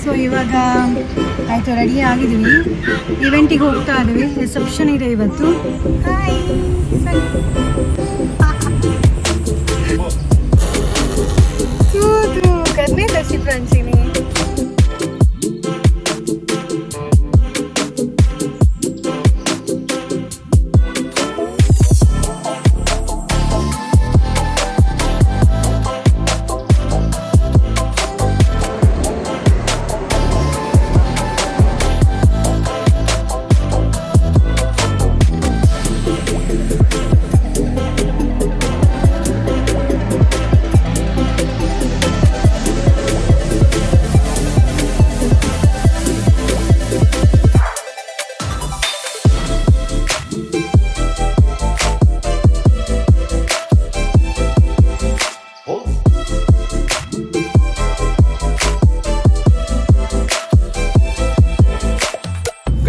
So ಇವಾಗ ಆಯಿತು, ready ಆಗಿದ್ದೀವಿ, ಇವೆಂಟಿಗೆ ಹೋಗ್ತಾ ಇದ್ದೀವಿ. ರಿಸೆಪ್ಷನ್ ಇದೆ ಇವತ್ತು. ಹಾಯ್ करने दर्शी फ्रांसीनी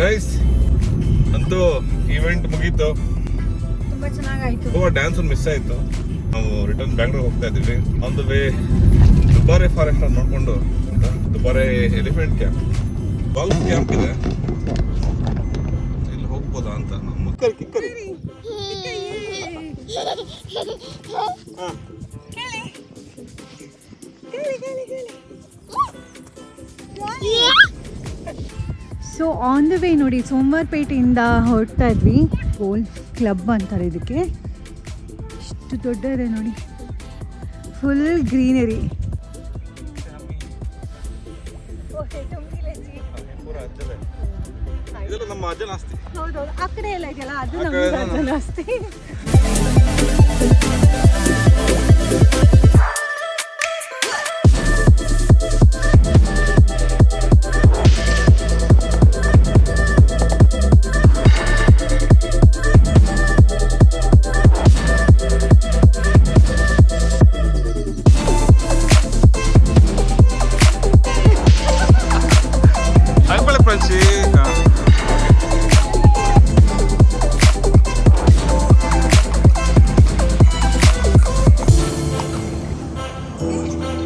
ಗೈಸ್, ಅಂತೂ ಇವೆಂಟ್ ಮುಗೀತು. ತುಂಬಾ ಚೆನ್ನಾಗಾಯ್ತು. ಗೋವಾ ಡ್ಯಾನ್ಸ್ ಒಂದು ಮಿಸ್ ಆಯಿತು. ನಾವು ರಿಟರ್ನ್ ಬ್ಯಾಂಗ್ಳೂರ್ ಹೋಗ್ತಾ ಇದ್ದೀವಿ. On the way Dubare forest ಅನ್ನು ನೋಡಿಕೊಂಡು Dubare elephant camp, balls camp ಇದೆ, ಇಲ್ಲಿ ಹೋಗ್ಬೋದಾ ಅಂತ. ನಮ್ಮ ಸೊ ಆನ್ ದ ವೇ ನೋಡಿ, ಸೋಮವಾರಪೇಟೆಯಿಂದ ಹೊರಡ್ತಾ ಇದ್ವಿ. ಗೋಲ್ಫ್ ಕ್ಲಬ್ ಅಂತಾರೆ ಇದಕ್ಕೆ. ಇಷ್ಟು ದೊಡ್ಡ ಇದೆ ನೋಡಿ, ಫುಲ್ ಗ್ರೀನರಿ. ನಮ್ಮ ಅಜ್ಜನ ಆಸ್ತಿ. ಹೌದೌದು, ಆ ಕಡೆ ಎಲ್ಲ ಇದೆಯಲ್ಲ, ಅದು ನಮ್ಮ ಅಜ್ಜನ ಆಸ್ತಿ.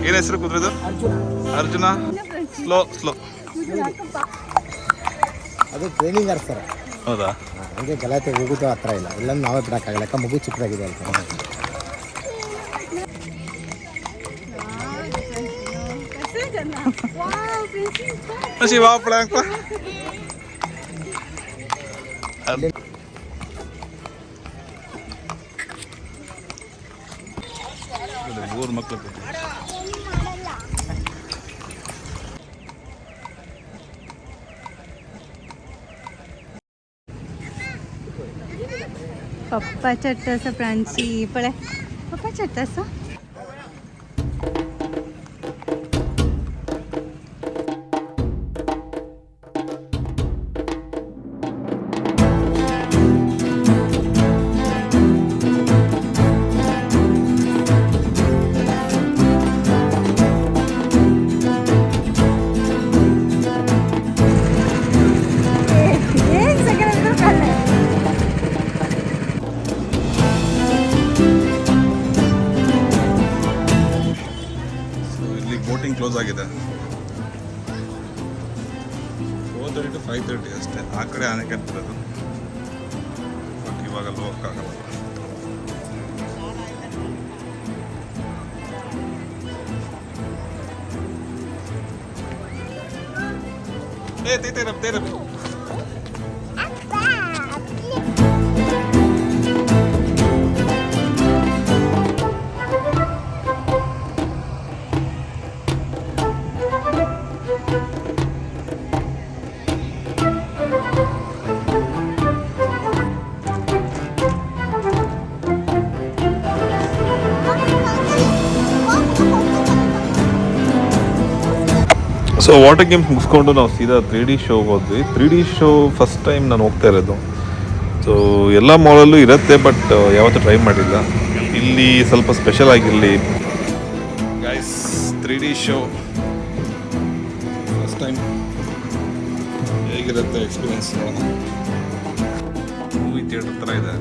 ಏನ್ ಹೆಸರು ಕುದುರೆದು? ಅರ್ಜುನ. Slow slow. ಅದು ಟ್ರೈನಿಂಗ್ ಸರ್. ಹೌದಾ? ಹಂಗೆ ಗಲಾಟೆ ಹೋಗೋದು ಹತ್ರ ಇಲ್ಲ, ಇಲ್ಲ ನಾವೇ ಬಿಡಕ್ಕಾಗಲ್ಲ, ಯಾಕೆ ಮಗು ಚಿಕ್ಕದಾಗಿದೆ ಅಂತ. ಮೂರು ಮಕ್ಕಳು. पप्पा चट्टासा प्रांची पळे पप्पा चट्टासा ಕ್ಲೋಸ್ ಆಗಿದೆ. 4:30 to 5:30 ಅಷ್ಟೇ. ಆ ಕಡೆ ಆನೆಕಲ್ ಇರೋದು, ಬಟ್ ಇವಾಗ ಅಲ್ಲಿ ಹೋಗೋಕ್ಕಾಗಲ್ಲ. ತೇರಪ್ಪ ಸೊ ವಾಟರ್ ಗೇಮ್ಸ್ ಮುಗಿಸ್ಕೊಂಡು ನಾವು ಸೀದಾ 3D ಶೋಗೆ ಹೋದ್ವಿ. 3D ಶೋ ಫಸ್ಟ್ ಟೈಮ್ ನಾನು ಹೋಗ್ತಾ ಇರೋದು. ಸೊ ಎಲ್ಲ ಮಾಲಲ್ಲೂ ಇರುತ್ತೆ, ಬಟ್ ಯಾವತ್ತೂ ಟ್ರೈ ಮಾಡಿಲ್ಲ. ಇಲ್ಲಿ ಸ್ವಲ್ಪ ಸ್ಪೆಷಲ್ ಆಗಿರಲಿ guys. 3D show first time, ಹೇಗಿರುತ್ತೆ ಎಕ್ಸ್ಪೀರಿಯನ್ಸ್ ನೋಡೋಣ. ಮೂವಿ ಥಿಯೇಟರ್ ಥರ ಇದೆ.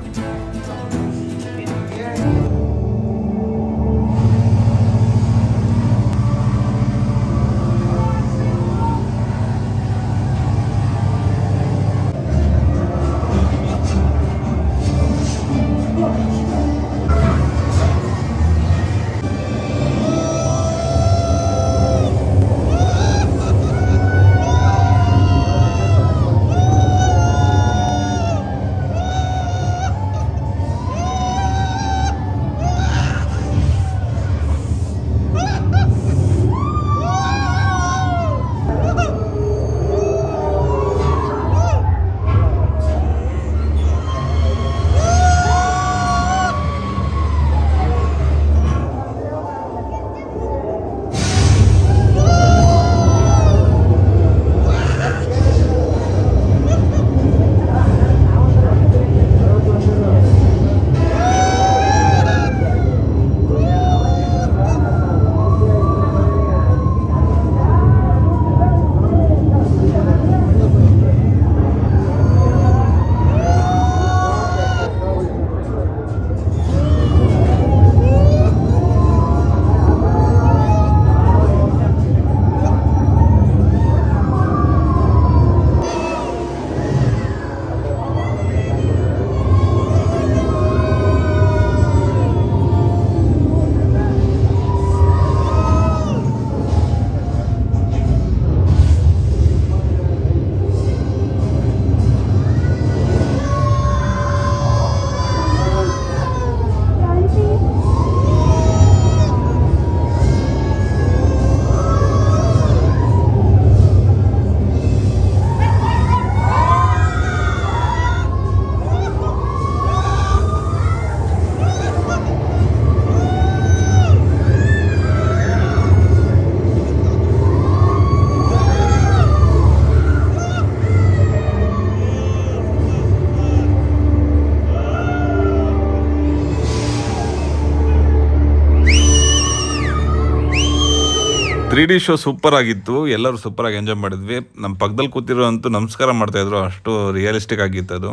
3D ಶೋ ಸೂಪರ್ ಆಗಿತ್ತು, ಎಲ್ಲರೂ ಸೂಪರಾಗಿ ಎಂಜಾಯ್ ಮಾಡಿದ್ವಿ. ನಮ್ಮ ಪಕ್ಕದಲ್ಲಿ ಕೂತಿರೋ ಅಂತೂ ನಮಸ್ಕಾರ ಮಾಡ್ತಾಯಿದ್ರು, ಅಷ್ಟು ರಿಯಲಿಸ್ಟಿಕ್ ಆಗಿತ್ತು ಅದು.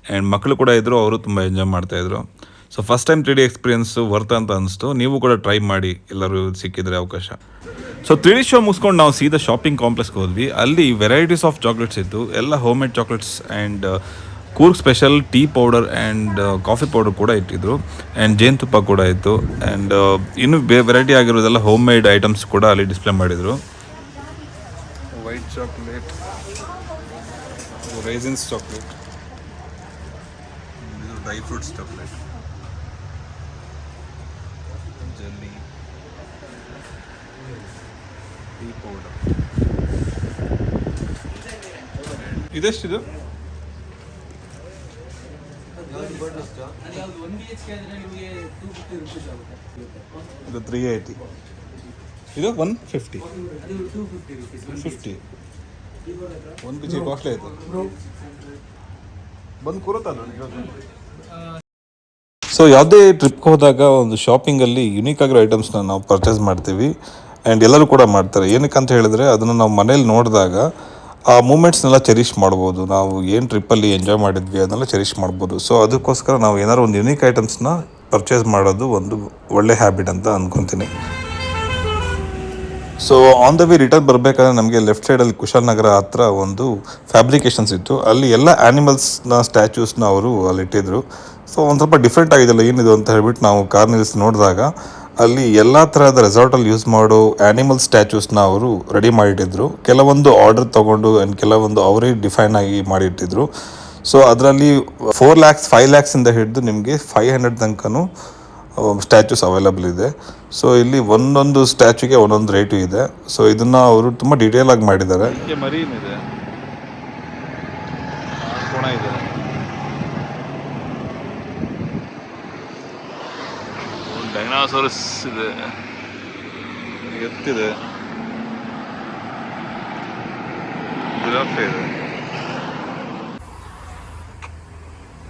ಆ್ಯಂಡ್ ಮಕ್ಕಳು ಕೂಡ ಇದ್ದರು, ಅವರು ತುಂಬ ಎಂಜಾಯ್ ಮಾಡ್ತಾಯಿದ್ರು. So first time 3D experience worth ಅಂತ ಅನಿಸ್ತು. ನೀವು ಕೂಡ ಟ್ರೈ ಮಾಡಿ, ಎಲ್ಲರೂ ಸಿಕ್ಕಿದ್ರೆ ಅವಕಾಶ. ಸೊ 3D ಶೋ ಮುಗಿಸ್ಕೊಂಡು ನಾವು ಸೀದಾ ಶಾಪಿಂಗ್ ಕಾಂಪ್ಲೆಕ್ಸ್ಗೆ ಹೋದ್ವಿ. ಅಲ್ಲಿ ವೆರೈಟೀಸ್ ಆಫ್ ಚಾಕ್ಲೇಟ್ಸ್ ಇತ್ತು, ಎಲ್ಲ home made chocolates and Coorg special tea powder and coffee powder ಕೂಡ ಇಟ್ಟಿದ್ರು. ಆ್ಯಂಡ್ ಜೇನುತುಪ್ಪ ಕೂಡ ಇತ್ತು. ಆ್ಯಂಡ್ ಇನ್ನೂ ವೆರೈಟಿ ಆಗಿರೋದೆಲ್ಲ ಹೋಮ್ ಮೇಡ್ ಐಟಮ್ಸ್ ಕೂಡ ಅಲ್ಲಿ ಡಿಸ್ಪ್ಲೇ ಮಾಡಿದರು. ವೈಟ್ ಚಾಕ್ಲೇಟ್, ರೈಸಿನ್ಸ್ ಚಾಕ್ಲೇಟ್, ಇದು dry fruits chocolate, jelly, tea powder. ಇದೆಷ್ಟಿದು? ಇದು 380, ಇದು 150, 50 ಒಂದು ಬಿಜಿ ಕಾಸ್ಟ್ಲಿ ಆಯಿತು. ಬಂದು ಕೂರುತ್ತಲ್ಲ. ಸೊ ಯಾವುದೇ ಟ್ರಿಪ್ಗೆ ಹೋದಾಗ ಒಂದು ಶಾಪಿಂಗಲ್ಲಿ ಯುನೀಕ್ ಆಗಿರೋ ಐಟಮ್ಸ್ನ ನಾವು ಪರ್ಚೇಸ್ ಮಾಡ್ತೀವಿ. ಆ್ಯಂಡ್ ಎಲ್ಲರೂ ಕೂಡ ಮಾಡ್ತಾರೆ. ಏನಕ್ಕೆ ಅಂತ ಹೇಳಿದ್ರೆ ಅದನ್ನು ನಾವು ಮನೇಲಿ ನೋಡಿದಾಗ ಆ ಮೂಮೆಂಟ್ಸ್ನೆಲ್ಲ ಚೆರಿಷ್ ಮಾಡ್ಬೋದು. ನಾವು ಏನು ಟ್ರಿಪ್ಪಲ್ಲಿ ಎಂಜಾಯ್ ಮಾಡಿದ್ವಿ ಅದನ್ನೆಲ್ಲ ಚೆರಿಷ್ ಮಾಡ್ಬೋದು. ಸೊ ಅದಕ್ಕೋಸ್ಕರ ನಾವು ಏನಾದ್ರು ಒಂದು ಯುನೀಕ್ ಐಟಮ್ಸ್ನ ಪರ್ಚೇಸ್ ಮಾಡೋದು ಒಂದು ಒಳ್ಳೆ ಹ್ಯಾಬಿಟ್ ಅಂತ ಅಂದ್ಕೊತೀನಿ. So on the way return ಬರಬೇಕಾದ್ರೆ ನಮಗೆ ಲೆಫ್ಟ್ ಸೈಡಲ್ಲಿ ಕುಶಾಲನಗರ ಹತ್ರ ಒಂದು ಫ್ಯಾಬ್ರಿಕೇಷನ್ಸ್ ಇತ್ತು. ಅಲ್ಲಿ ಎಲ್ಲ ಆ್ಯನಿಮಲ್ಸ್ನ ಸ್ಟ್ಯಾಚ್ಯೂಸ್ನ ಅವರು ಅಲ್ಲಿ ಇಟ್ಟಿದ್ರು. ಸೊ ಒಂದು ಸ್ವಲ್ಪ ಡಿಫ್ರೆಂಟ್ ಆಗಿದೆಲ್ಲ ಏನಿದು ಅಂತ ಹೇಳ್ಬಿಟ್ಟು ನಾವು ಕಾರ್ ನಿಲ್ಲಿಸಿ ನೋಡಿದಾಗ ಅಲ್ಲಿ ಎಲ್ಲ ಥರದ ರೆಸಾರ್ಟಲ್ಲಿ ಯೂಸ್ ಮಾಡೋ ಆ್ಯನಿಮಲ್ ಸ್ಟ್ಯಾಚ್ಯೂಸ್ನ ಅವರು ರೆಡಿ ಮಾಡಿಟ್ಟಿದ್ರು. ಕೆಲವೊಂದು ಆರ್ಡರ್ ತೊಗೊಂಡು ಆ್ಯಂಡ್ ಕೆಲವೊಂದು ಅವರೇ ಡಿಫೈನ್ ಆಗಿ ಮಾಡಿಟ್ಟಿದ್ರು. ಸೊ ಅದರಲ್ಲಿ 4 lakhs 5 lakhs ಹಿಡಿದು ನಿಮಗೆ 500 ತನಕನೂ ಸ್ಟ್ಯಾಚ್ಯೂಸ್ ಅವೈಲಬಲ್ ಇದೆ. ಸೊ ಇಲ್ಲಿ ಒಂದೊಂದು ಸ್ಟ್ಯಾಚ್ಯೂಗೆ ಒಂದೊಂದು ರೇಟು ಇದೆ. ಸೊ ಇದನ್ನು ಅವರು ತುಂಬ ಡೀಟೇಲ್ ಆಗಿ ಮಾಡಿದ್ದಾರೆ. ಮರೀನಿದೆ, ಡೈನಾಸೋರಸ್ ಇದೆ, ಎತ್ತಿದೆ, ಜಿರಾಫೆ ಇದೆ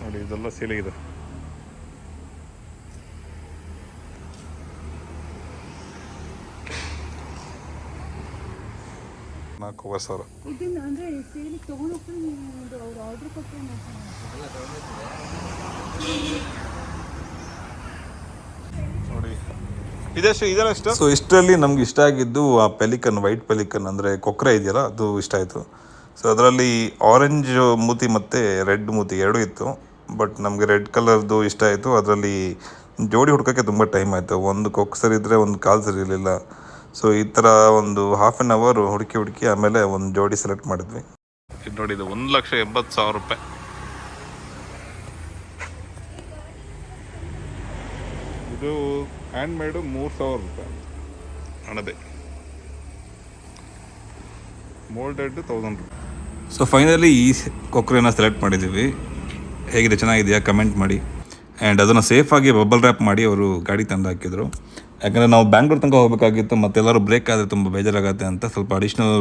ನೋಡಿ, ಇದೆಲ್ಲ ಸೀಲಿಗಿದೆ. $4,000. ನೋಡಿ ಇದೆಷ್ಟು. ಸೊ ಇಷ್ಟರಲ್ಲಿ ನಮ್ಗೆ ಇಷ್ಟ ಆಗಿದ್ದು ಆ ಪೆಲಿಕನ್, ವೈಟ್ ಪೆಲಿಕನ್ ಅಂದರೆ ಕೊಕ್ರೆ ಇದೆಯಲ್ಲ, ಅದು ಇಷ್ಟ ಆಯಿತು. ಸೊ ಅದರಲ್ಲಿ ಆರೆಂಜ್ ಮೂತಿ ಮತ್ತು ರೆಡ್ ಮೂತಿ ಎರಡೂ ಇತ್ತು. ಬಟ್ ನಮಗೆ ರೆಡ್ ಕಲರ್ದು ಇಷ್ಟ ಆಯಿತು. ಅದರಲ್ಲಿ ಜೋಡಿ ಹುಡ್ಕೋಕ್ಕೆ ತುಂಬ ಟೈಮ್ ಆಯಿತು. ಒಂದು ಕೊಕ್ಕು ಸರಿ ಇದ್ದರೆ ಒಂದು ಕಾಲು ಸರಿ ಇರಲಿಲ್ಲ. ಸೊ ಈ ಥರ ಒಂದು ½ an hour ಹುಡುಕಿ ಆಮೇಲೆ ಒಂದು ಜೋಡಿ ಸೆಲೆಕ್ಟ್ ಮಾಡಿದ್ವಿ. ಇದು ನೋಡಿ, ಇದು 1,80,000 ರೂಪಾಯಿ. ಇದು ಹ್ಯಾಂಡ್ ಮೇಡು 3,000 ರೂಪಾಯಿ ಹಣದೆ, ಮೋಲ್ಡೆಡ್ 1,000 ರೂಪಾಯಿ. ಸೊ ಫೈನಲಿ ಈ ಕೊಕ್ರೆನ ಸೆಲೆಕ್ಟ್ ಮಾಡಿದ್ದೀವಿ. ಹೇಗಿದೆ, ಚೆನ್ನಾಗಿದೆಯಾ ಕಮೆಂಟ್ ಮಾಡಿ. ಆ್ಯಂಡ್ ಅದನ್ನು ಸೇಫಾಗಿ ಬಬಲ್ ರ್ಯಾಪ್ ಮಾಡಿ ಅವರು ಗಾಡಿ ತಂದು ಹಾಕಿದರು. ಯಾಕಂದರೆ ನಾವು ಬ್ಯಾಂಗ್ಳೂರ್ ತನಕ ಹೋಗಬೇಕಾಗಿತ್ತು, ಮತ್ತೆಲ್ಲರೂ ಬ್ರೇಕ್ ಆದರೆ ತುಂಬ ಬೇಜಾರಾಗುತ್ತೆ ಅಂತ ಸ್ವಲ್ಪ ಅಡಿಷ್ನಲ್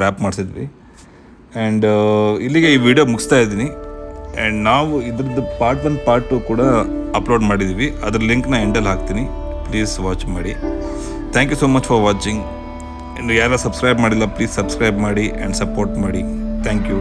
ರ್ಯಾಪ್ ಮಾಡಿಸಿದ್ವಿ. ಆ್ಯಂಡ್ ಇಲ್ಲಿಗೆ ಈ ವಿಡಿಯೋ ಮುಗಿಸ್ತಾ ಇದ್ದೀನಿ. ಆ್ಯಂಡ್ ನಾವು ಇದ್ರದ್ದು ಪಾರ್ಟ್ 1 ಪಾರ್ಟ್ 2 ಕೂಡ ಅಪ್ಲೋಡ್ ಮಾಡಿದ್ದೀವಿ. ಅದ್ರ ಲಿಂಕ್ನ ಎಂಡಲ್ಲಿ ಹಾಕ್ತೀನಿ, ಪ್ಲೀಸ್ ವಾಚ್ ಮಾಡಿ. Thank you so much for watching. ಇನ್ನು ಯಾರು ಸಬ್ಸ್ಕ್ರೈಬ್ ಮಾಡಿಲ್ಲ ಪ್ಲೀಸ್ ಸಬ್ಸ್ಕ್ರೈಬ್ ಮಾಡಿ ಆ್ಯಂಡ್ ಸಪೋರ್ಟ್ ಮಾಡಿ. Thank you.